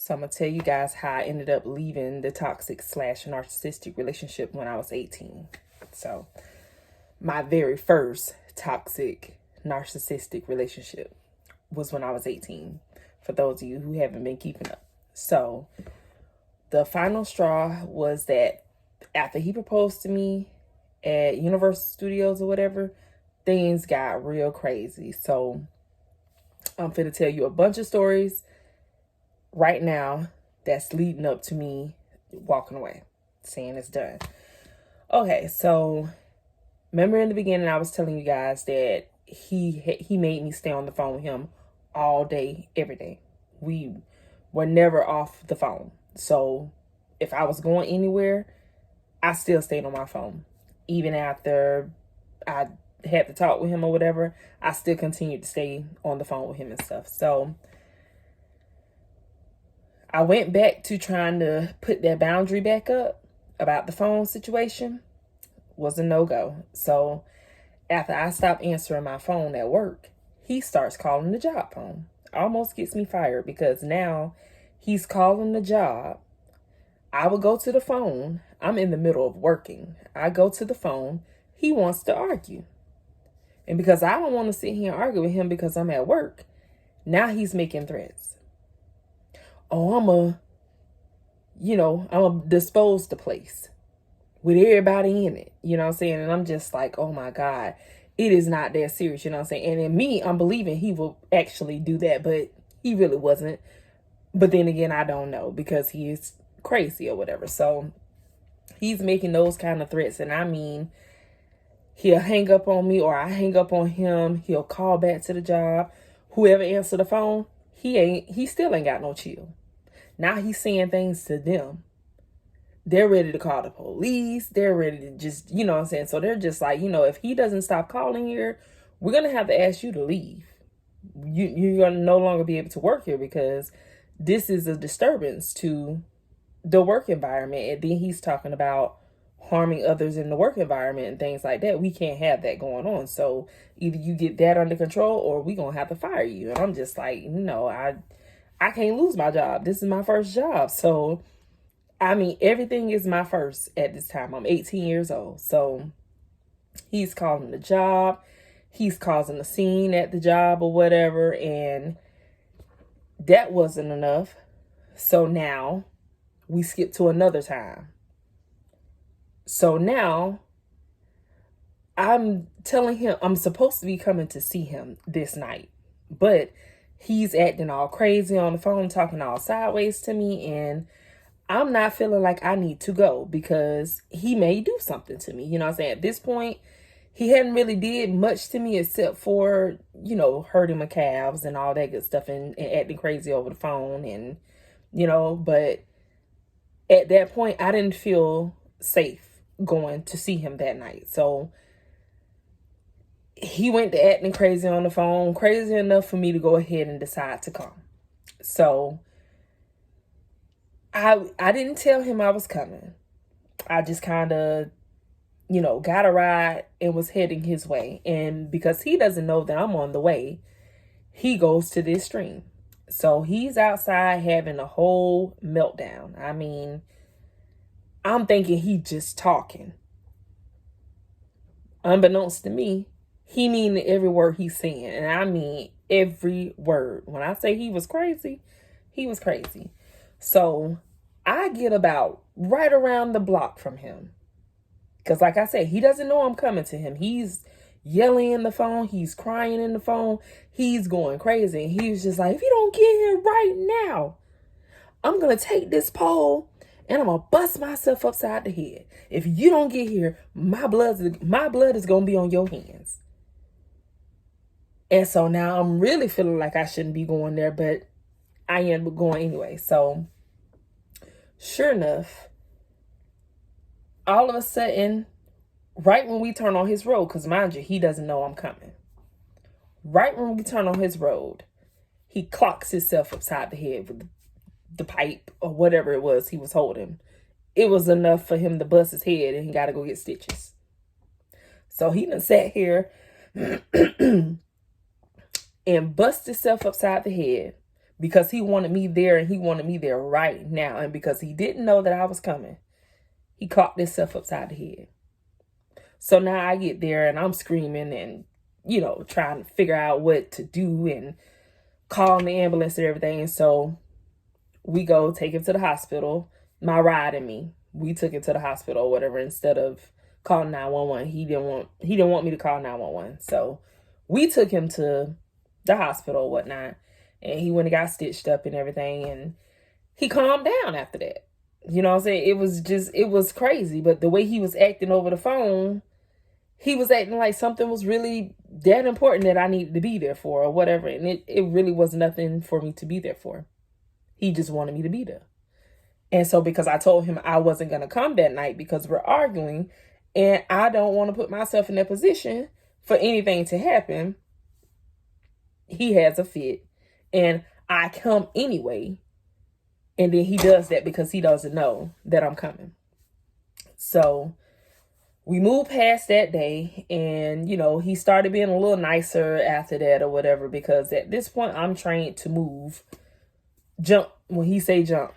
So I'm going to tell you guys how I ended up leaving the toxic / narcissistic relationship when I was 18. So my very first toxic narcissistic relationship was when I was 18, for those of you who haven't been keeping up. So the final straw was that after he proposed to me at Universal Studios or whatever, things got real crazy. So I'm finna tell you a bunch of stories right now that's leading up to me walking away, saying it's done. Okay, so remember in the beginning I was telling you guys that he made me stay on the phone with him all day, every day. We were never off the phone. So if I was going anywhere, I still stayed on my phone. Even after I had to talk with him or whatever, I still continued to stay on the phone with him and stuff. So I went back to trying to put that boundary back up about the phone situation. Was a no-go. So after I stopped answering my phone at work, he starts calling the job phone. Almost gets me fired because now he's calling the job. I would go to the phone. I'm in the middle of working. I go to the phone. He wants to argue. And because I don't want to sit here and argue with him because I'm at work, now he's making threats. Oh, I'm gonna dispose the place with everybody in it. You know what I'm saying? And I'm just like, oh my God, it is not that serious. You know what I'm saying? And in me, I'm believing he will actually do that, but he really wasn't. But then again, I don't know because he is crazy or whatever. So he's making those kind of threats. And I mean, he'll hang up on me or I hang up on him. He'll call back to the job. Whoever answered the phone, he still ain't got no chill. Now he's saying things to them. They're ready to call the police. They're ready to just, you know what I'm saying? So they're just like, if he doesn't stop calling here, we're going to have to ask you to leave. You're going to no longer be able to work here because this is a disturbance to the work environment. And then he's talking about harming others in the work environment and things like that. We can't have that going on. So either you get that under control or we're going to have to fire you. And I'm just like, no, I can't lose my job. This is my first job. So, I mean, everything is my first at this time. I'm 18 years old. So he's calling the job. He's causing a scene at the job or whatever. And that wasn't enough. So now we skip to another time. So now I'm telling him I'm supposed to be coming to see him this night. But he's acting all crazy on the phone, talking all sideways to me. And I'm not feeling like I need to go because he may do something to me. You know what I'm saying? At this point, he hadn't really did much to me except for, hurting my calves and all that good stuff and acting crazy over the phone. And, but at that point, I didn't feel safe going to see him that night. So he went to acting crazy on the phone, crazy enough for me to go ahead and decide to come. So I didn't tell him I was coming. I just kind of, got a ride and was heading his way. And because he doesn't know that I'm on the way, he goes to this stream. So he's outside having a whole meltdown. I mean, I'm thinking he just talking. Unbeknownst to me, he meaning every word he's saying. And I mean every word. When I say he was crazy, he was crazy. So I get about right around the block from him. Because like I said, he doesn't know I'm coming to him. He's yelling in the phone. He's crying in the phone. He's going crazy. And he's just like, if you don't get here right now, I'm going to take this pole and I'm going to bust myself upside the head. If you don't get here, my blood is going to be on your hands. And so now I'm really feeling like I shouldn't be going there, but I end up going anyway. So sure enough, all of a sudden, right when we turn on his road, because mind you, he doesn't know I'm coming. Right when we turn on his road, he clocks himself upside the head with the pipe or whatever it was he was holding. It was enough for him to bust his head and he got to go get stitches. So he done sat here and bust himself upside the head because he wanted me there, and he wanted me there right now. And because he didn't know that I was coming, he caught himself upside the head. So now I get there and I'm screaming and, trying to figure out what to do and calling the ambulance and everything. And so we go take him to the hospital. My ride and me, we took him to the hospital or whatever, instead of calling 911. He didn't want me to call 911. So we took him to the hospital or whatnot, and he went and got stitched up and everything, and he calmed down after that. You know what I'm saying? It was crazy. But the way he was acting over the phone, he was acting like something was really that important that I needed to be there for or whatever. And it really was nothing for me to be there for. He just wanted me to be there. And so because I told him I wasn't going to come that night because we're arguing, and I don't want to put myself in that position for anything to happen, he has a fit. And I come anyway. And then he does that because he doesn't know that I'm coming. So we moved past that day, and, he started being a little nicer after that or whatever, because at this point I'm trained to move, jump. When he say jump,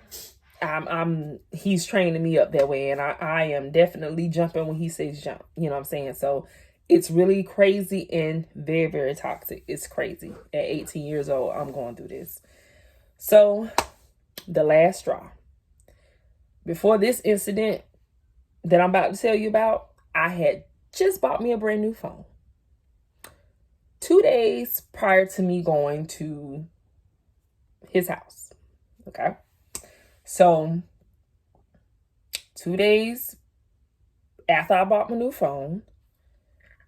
he's training me up that way. And I am definitely jumping when he says jump, you know what I'm saying? So it's really crazy and very, very toxic. It's crazy. At 18 years old, I'm going through this. So the last straw. Before this incident that I'm about to tell you about, I had just bought me a brand new phone. 2 days prior to me going to his house. Okay. So 2 days after I bought my new phone,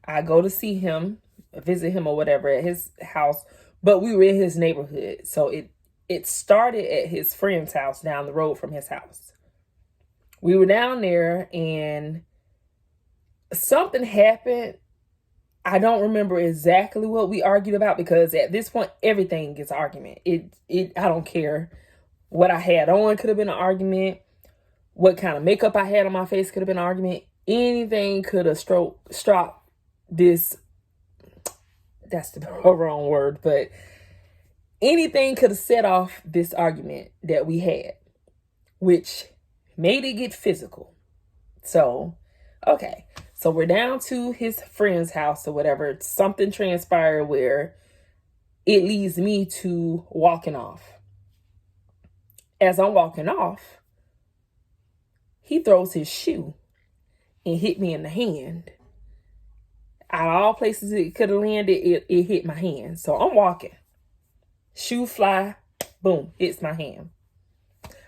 I go to see him, visit him or whatever at his house, but we were in his neighborhood. So it started at his friend's house down the road from his house. We were down there and something happened. I don't remember exactly what we argued about, because at this point, everything gets an argument. I don't care what I had on could have been an argument. What kind of makeup I had on my face could have been an argument. Anything could have struck this. That's the wrong word, but anything could have set off this argument that we had, which made it get physical. So, okay. So we're down to his friend's house or whatever. Something transpired where it leads me to walking off. As I'm walking off, he throws his shoe and hit me in the hand. Out of all places it could have landed, it hit my hand. So I'm walking. Shoe fly, boom, hits my hand.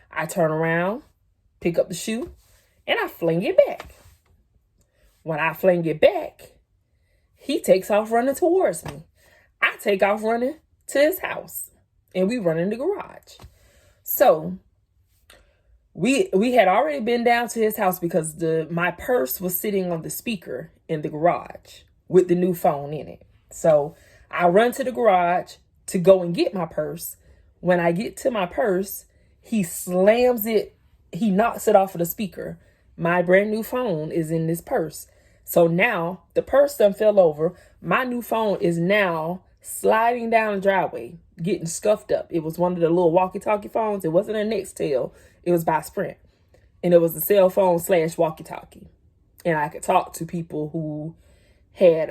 I turn around, pick up the shoe, and I fling it back. When I fling it back, he takes off running towards me. I take off running to his house, and we run in the garage. So we had already been down to his house because my purse was sitting on the speaker in the garage with the new phone in it. So I run to the garage to go and get my purse. When I get to my purse, he slams it. He knocks it off of the speaker. My brand new phone is in this purse. So now the purse done fell over. My new phone is now sliding down the driveway, getting scuffed up. It was one of the little walkie-talkie phones. It wasn't a Nextel. It was by Sprint. And it was a cell phone / walkie-talkie. And I could talk to people who had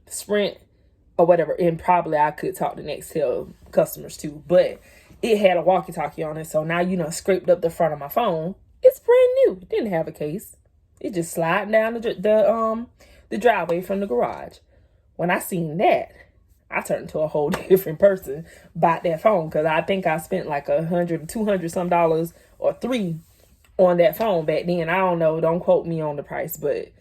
Sprint or whatever. And probably I could talk to Nextel customers too. But it had a walkie-talkie on it. So now, scraped up the front of my phone. It's brand new. It didn't have a case. It just sliding down the driveway from the garage. When I seen that, I turned into a whole different person by that phone, because I think I spent like $100, $200 some dollars or $300 on that phone back then. I don't know. Don't quote me on the price, but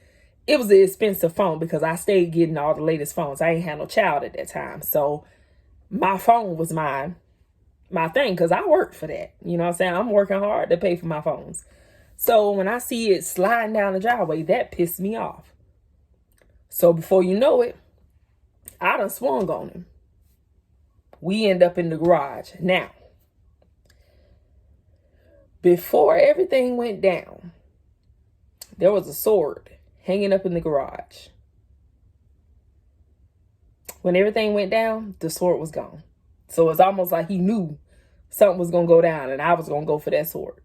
it was an expensive phone because I stayed getting all the latest phones. I ain't had no child at that time, so my phone was my thing, because I worked for that. You know what I'm saying? I'm working hard to pay for my phones. So when I see it sliding down the driveway, that pissed me off. So before you know it, I done swung on him. We end up in the garage. Now, before everything went down, there was a sword hanging up in the garage. When everything went down, the sword was gone. So it's almost like he knew something was going to go down and I was going to go for that sword.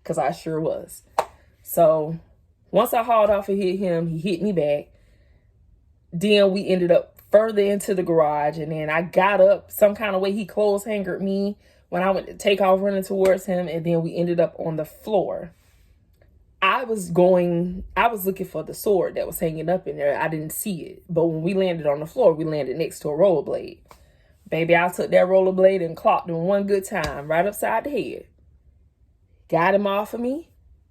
Because I sure was. So once I hauled off and hit him, he hit me back. Then we ended up further into the garage. And then I got up some kind of way. He clothes hangered me when I went to take off running towards him. And then we ended up on the floor. I was looking for the sword that was hanging up in there. I didn't see it. But when we landed on the floor, we landed next to a rollerblade. Baby, I took that rollerblade and clocked him one good time right upside the head. Got him off of me,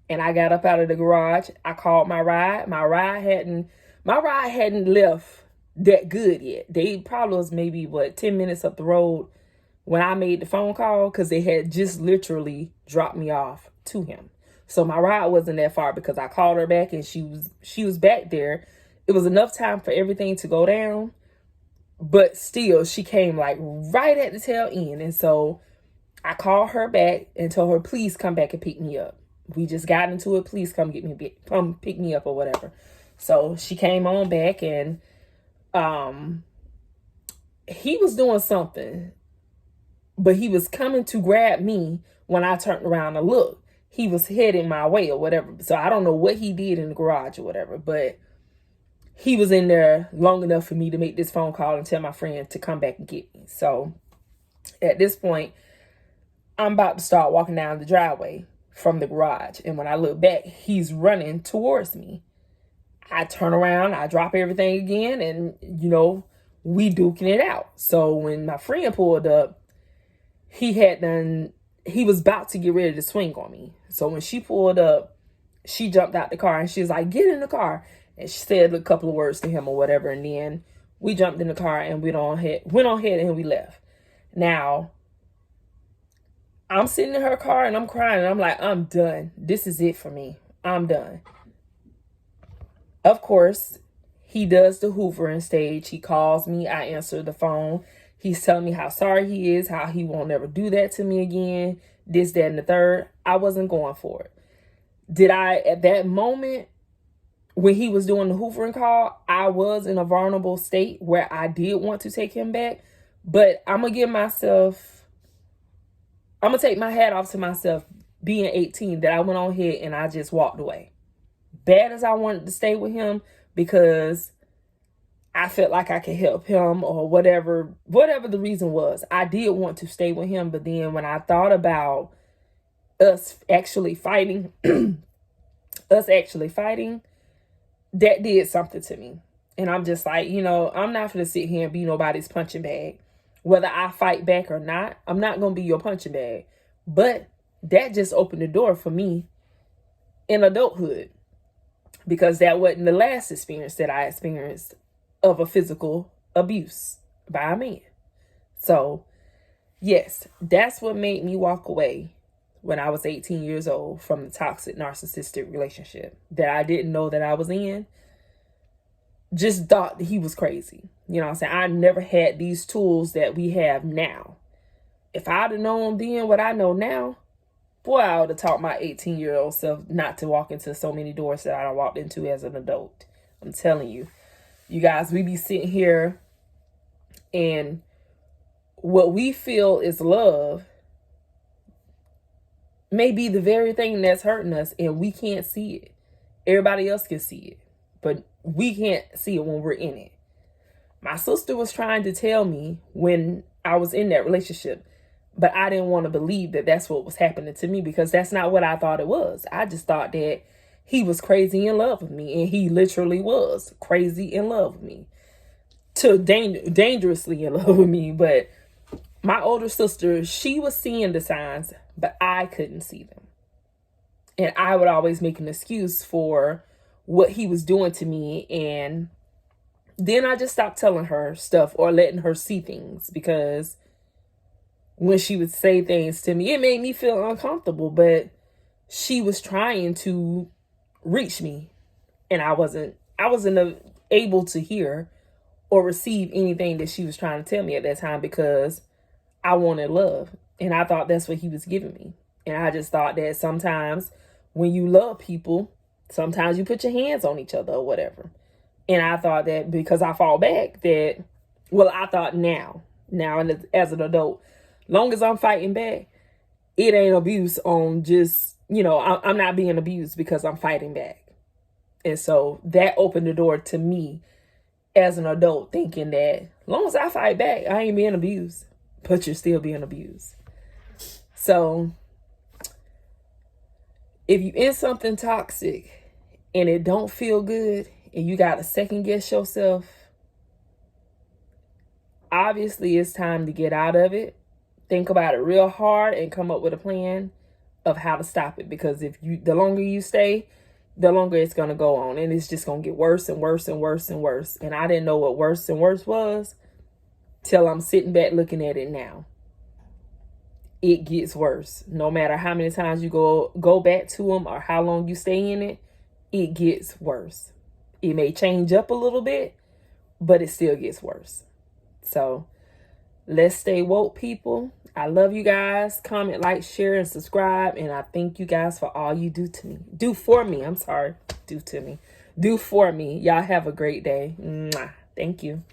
and I got up out of the garage. I called my ride. My ride hadn't left that good yet. They probably was maybe 10 minutes up the road when I made the phone call, because they had just literally dropped me off to him. So my ride wasn't that far because I called her back and she was back there. It was enough time for everything to go down, but still she came like right at the tail end. And so I called her back and told her, please come back and pick me up. We just got into it. Please come pick me up or whatever. So she came on back, and he was doing something, but he was coming to grab me when I turned around to look. He was heading my way or whatever. So I don't know what he did in the garage or whatever, but he was in there long enough for me to make this phone call and tell my friend to come back and get me. So at this point, I'm about to start walking down the driveway from the garage. And when I look back, he's running towards me. I turn around, I drop everything again, and, we duking it out. So when my friend pulled up, he was about to get ready to swing on me. So when she pulled up, she jumped out the car and she was like, get in the car. And she said a couple of words to him or whatever. And then we jumped in the car and went on ahead and we left. Now, I'm sitting in her car and I'm crying and I'm like, I'm done. This is it for me. I'm done. Of course, he does the hoovering stage. He calls me. I answer the phone. He's telling me how sorry he is, how he won't ever do that to me again, this, that, and the third. I wasn't going for it. Did I, at that moment, when he was doing the hoovering call, I was in a vulnerable state where I did want to take him back. But I'm going to take my hat off to myself being 18, that I went on ahead and I just walked away. Bad as I wanted to stay with him because I felt like I could help him or whatever the reason was. I did want to stay with him. But then when I thought about us actually fighting, that did something to me. And I'm just like, I'm not going to sit here and be nobody's punching bag. Whether I fight back or not, I'm not going to be your punching bag. But that just opened the door for me in adulthood. Because that wasn't the last experience that I experienced of a physical abuse by a man. So, yes, that's what made me walk away when I was 18 years old from the toxic narcissistic relationship that I didn't know that I was in. Just thought that he was crazy. You know what I'm saying? I never had these tools that we have now. If I'd have known then what I know now, boy, I would have taught my 18-year-old self not to walk into so many doors that I walked into as an adult. I'm telling you. You guys, we be sitting here and what we feel is love may be the very thing that's hurting us and we can't see it. Everybody else can see it, but we can't see it when we're in it. My sister was trying to tell me when I was in that relationship, but I didn't want to believe that that's what was happening to me because that's not what I thought it was. I just thought that he was crazy in love with me, and he literally was crazy in love with me, to dangerously in love with me. But my older sister, she was seeing the signs, but I couldn't see them. And I would always make an excuse for what he was doing to me. And then I just stopped telling her stuff or letting her see things, because when she would say things to me, it made me feel uncomfortable, but she was trying to reach me and I wasn't able to hear or receive anything that she was trying to tell me at that time, because I wanted love and I thought that's what he was giving me. And I just thought that sometimes when you love people, sometimes you put your hands on each other or whatever. And I thought that because I fall back that, well, I thought now as an adult, Long as I'm fighting back, it ain't abuse on just, I'm not being abused because I'm fighting back. And so that opened the door to me as an adult thinking that as long as I fight back, I ain't being abused, but you're still being abused. So if you in something toxic and it don't feel good and you got to second guess yourself, obviously it's time to get out of it. Think about it real hard and come up with a plan of how to stop it. Because the longer you stay, the longer it's going to go on. And it's just going to get worse and worse and worse and worse. And I didn't know what worse and worse was till I'm sitting back looking at it now. It gets worse. No matter how many times you go back to them or how long you stay in it, it gets worse. It may change up a little bit, but it still gets worse. So let's stay woke, people. I love you guys. Comment, like, share, and subscribe. And I thank you guys for all you do to me. Do for me. I'm sorry. Do to me. Do for me. Y'all have a great day. Mwah. Thank you.